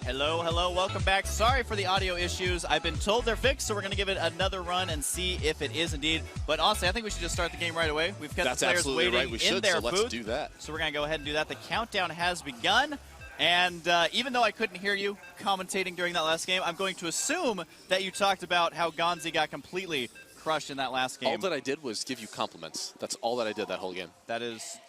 Hello, hello, welcome back. Sorry for the audio issues. I've been told they're fixed, so we're going to give it another run and see if it is indeed. But honestly, I think we should just start the game right away. We've got the players waiting right. We should, in their so let's booth. do that. So we're going to go ahead and do that. The countdown has begun. And even though I couldn't hear you commentating during that last game, I'm going to assume that you talked about how Ganzi got completely crushed in that last game. All that I did was give you compliments. That's all that I did that whole game. That is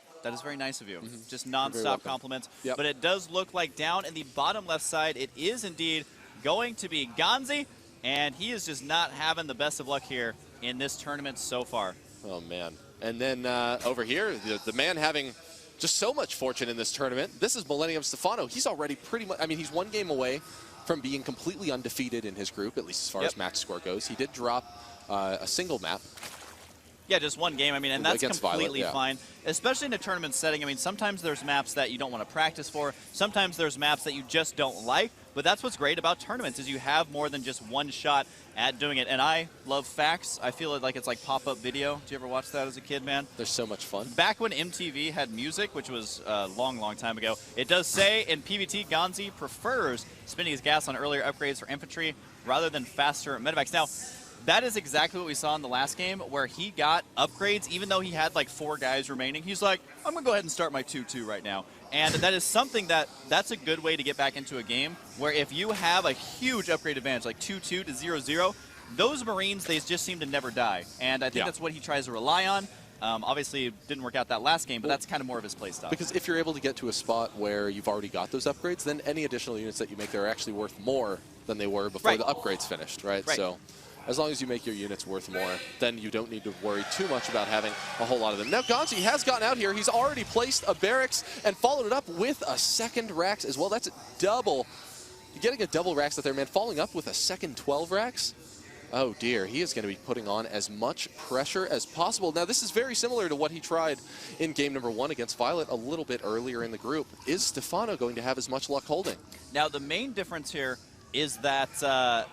very nice of you. Just non-stop compliments. Yep. But it does look like down in the bottom left side, it is indeed going to be Ganzi, and he is just not having the best of luck here in this tournament so far. Oh, man. And then over here, the man having just so much fortune in this tournament, this is Millennium Stephano. He's already pretty much, I mean, he's one game away from being completely undefeated in his group, at least as far as match score goes. He did drop a single map. Yeah, just one game. I mean, and that's completely Violet, fine, especially in a tournament setting. I mean, sometimes there's maps that you don't want to practice for. Sometimes there's maps that you just don't like. But that's what's great about tournaments is you have more than just one shot at doing it. And I love facts. I feel like it's like pop-up video. Did you ever watch that as a kid, man? They're so much fun. Back when MTV had music, which was a long, long time ago, it does say in PvT, Ganzi prefers spending his gas on earlier upgrades for infantry rather than faster medevacs. Now, that is exactly what we saw in the last game, where he got upgrades, even though he had like 4 guys remaining. He's like, I'm going to go ahead and start my 2-2 right now. And that is something that's a good way to get back into a game, where if you have a huge upgrade advantage, like 2-2 to 0-0, those Marines, they just seem to never die. And I think that's what he tries to rely on. Obviously, it didn't work out that last game, but that's kind of more of his play style. Because if you're able to get to a spot where you've already got those upgrades, then any additional units that you make there are actually worth more than they were before the upgrades finished, right? So as long as you make your units worth more, then you don't need to worry too much about having a whole lot of them. Now, Ganzi has gotten out here. He's already placed a barracks and followed it up with a second Rax as well. That's a double. You're getting a double Rax out there, man. Following up with a second 12 Rax. Oh, dear. He is going to be putting on as much pressure as possible. Now, this is very similar to what he tried in game number 1 against Violet a little bit earlier in the group. Is Stephano going to have as much luck holding? Now, the main difference here is that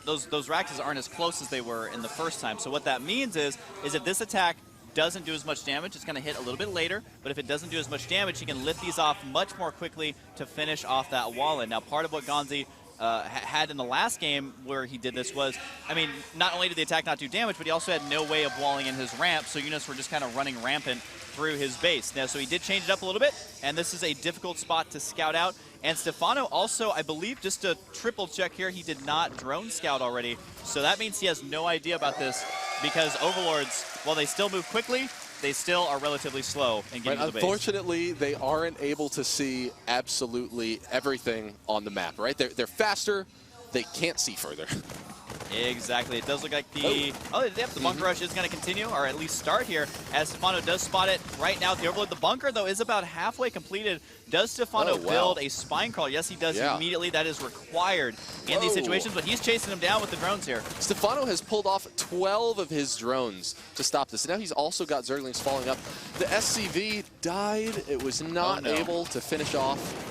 those Raxes aren't as close as they were in the first time. So what that means is if this attack doesn't do as much damage, it's going to hit a little bit later. But if it doesn't do as much damage, he can lift these off much more quickly to finish off that wall. And now part of what Ganzi had in the last game where he did this was, I mean, not only did the attack not do damage, but he also had no way of walling in his ramp, so units were just kind of running rampant through his base. Now, so he did change it up a little bit, and this is a difficult spot to scout out. And Stephano also, I believe, just to triple check here, he did not drone scout already, so that means he has no idea about this, because Overlords, while they still move quickly, they still are relatively slow in getting to the base. Unfortunately, they aren't able to see absolutely everything on the map, right? They're faster. They can't see further. Exactly. It does look like the the bunker rush is going to continue, or at least start here, as Stephano does spot it right now at the Overlord. The bunker, though, is about halfway completed. Does Stephano build a spine crawler? Yes, he does immediately. That is required in these situations, but he's chasing him down with the drones here. Stephano has pulled off 12 of his drones to stop this. Now he's also got Zerglings falling up. The SCV died. It was not able to finish off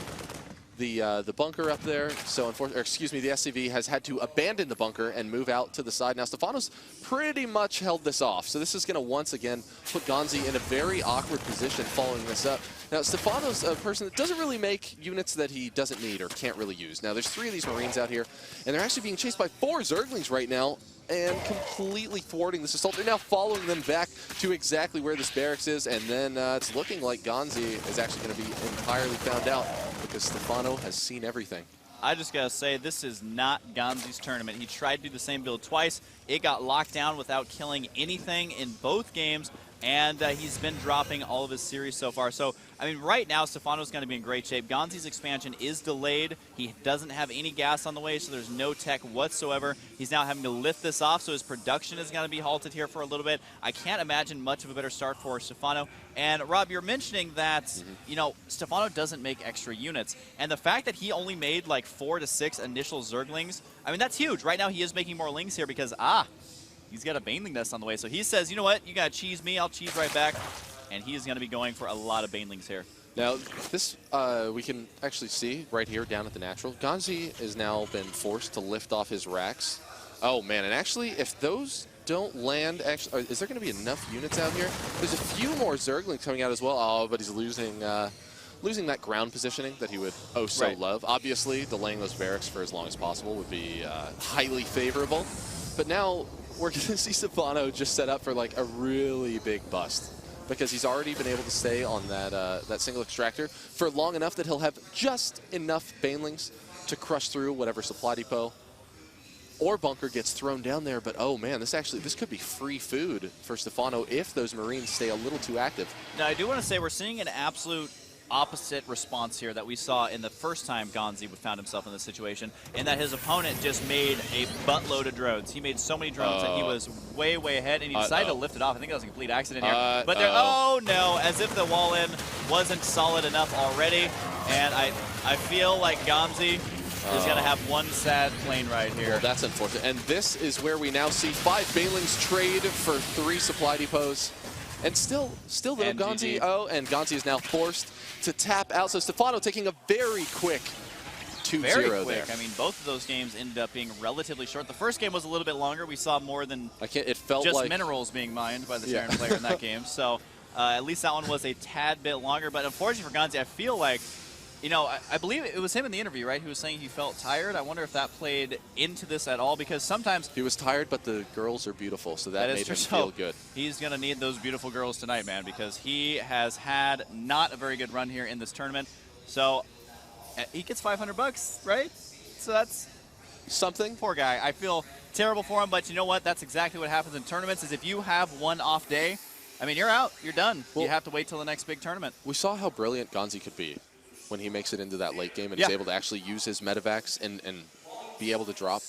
the bunker up there, so unfortunately, excuse me, the SCV has had to abandon the bunker and move out to the side. Now Stephano's pretty much held this off, so this is going to once again put Ganzi in a very awkward position following this up. Now Stephano's a person that doesn't really make units that he doesn't need or can't really use. Now there's 3 of these Marines out here, and they're actually being chased by 4 Zerglings right now, and completely thwarting this assault. They're now following them back to exactly where this barracks is, and then it's looking like Ganzi is actually going to be entirely found out because Stephano has seen everything. I just got to say, this is not Ganzi's tournament. He tried to do the same build twice. It got locked down without killing anything in both games, and he's been dropping all of his series so far. So, I mean, right now, Stephano's going to be in great shape. Ganzi's expansion is delayed. He doesn't have any gas on the way, so there's no tech whatsoever. He's now having to lift this off, so his production is going to be halted here for a little bit. I can't imagine much of a better start for Stephano. And, Rob, you're mentioning that, you know, Stephano doesn't make extra units. And the fact that he only made, like, 4 to 6 initial Zerglings, I mean, that's huge. Right now, he is making more Lings here because, he's got a Baneling nest on the way. So he says, you know what, you got to cheese me, I'll cheese right back. And he is going to be going for a lot of Banelings here. Now, this we can actually see right here down at the natural. Ganzi has now been forced to lift off his racks. Oh, man, and actually, if those don't land, actually, is there going to be enough units out here? There's a few more Zerglings coming out as well. Oh, but he's losing losing that ground positioning that he would oh so love. Obviously, delaying those barracks for as long as possible would be highly favorable. But now we're going to see Stephano just set up for like a really big bust, because he's already been able to stay on that single extractor for long enough that he'll have just enough banelings to crush through whatever supply depot or bunker gets thrown down there. But oh man, this could be free food for Stephano if those Marines stay a little too active. Now I do want to say we're seeing an absolute opposite response here that we saw in the first time Ganzi found himself in this situation, in that his opponent just made a buttload of drones. He made so many drones that he was way, way ahead, and he decided to lift it off. I think that was a complete accident here. But there, oh no, as if the wall in wasn't solid enough already, and I feel like Ganzi is going to have one sad plane ride here. Well, that's unfortunate. And this is where we now see 5 Banelings trade for 3 supply depots. And still though, Ganzi, and Ganzi is now forced to tap out. So Stephano taking a very quick 2-0 there. there. I mean, both of those games ended up being relatively short. The first game was a little bit longer. We saw more than it felt just like minerals being mined by the Terran player in that game. So at least that one was a tad bit longer. But unfortunately for Ganzi, I feel like, you know, I believe it was him in the interview, right, who was saying he felt tired. I wonder if that played into this at all, because sometimes he was tired, but the girls are beautiful, so that made him feel good. He's going to need those beautiful girls tonight, man, because he has had not a very good run here in this tournament. So he gets $500, right? So that's something. Poor guy. I feel terrible for him, but you know what? That's exactly what happens in tournaments, is if you have one off day, I mean, you're out. You're done. Well, you have to wait till the next big tournament. We saw how brilliant Ganzi could be when he makes it into that late game and is able to actually use his medevacs and be able to drop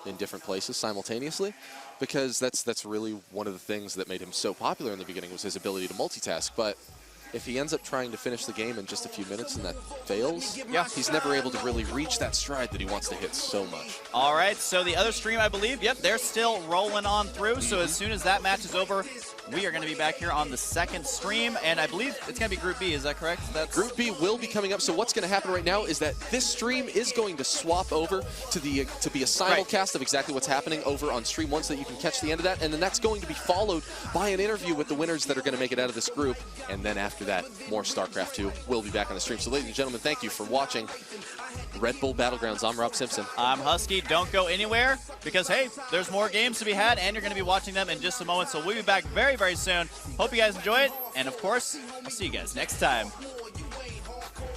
in different places simultaneously, because that's really one of the things that made him so popular in the beginning, was his ability to multitask. But if he ends up trying to finish the game in just a few minutes and that fails, he's never able to really reach that stride that he wants to hit so much. All right, so the other stream, I believe, they're still rolling on through. So as soon as that match is over, we are going to be back here on the second stream, and I believe it's going to be Group B. Is that correct? Group B will be coming up. So what's going to happen right now is that this stream is going to swap over to be a simulcast of exactly what's happening over on stream 1, so that you can catch the end of that, and then that's going to be followed by an interview with the winners that are going to make it out of this group, and then after that, more StarCraft 2 will be back on the stream. So ladies and gentlemen, thank you for watching Red Bull Battlegrounds. I'm Rob Simpson. I'm Husky. Don't go anywhere, because, hey, there's more games to be had, and you're going to be watching them in just a moment. So we'll be back very, very soon. Hope you guys enjoy it. And, of course, I'll see you guys next time.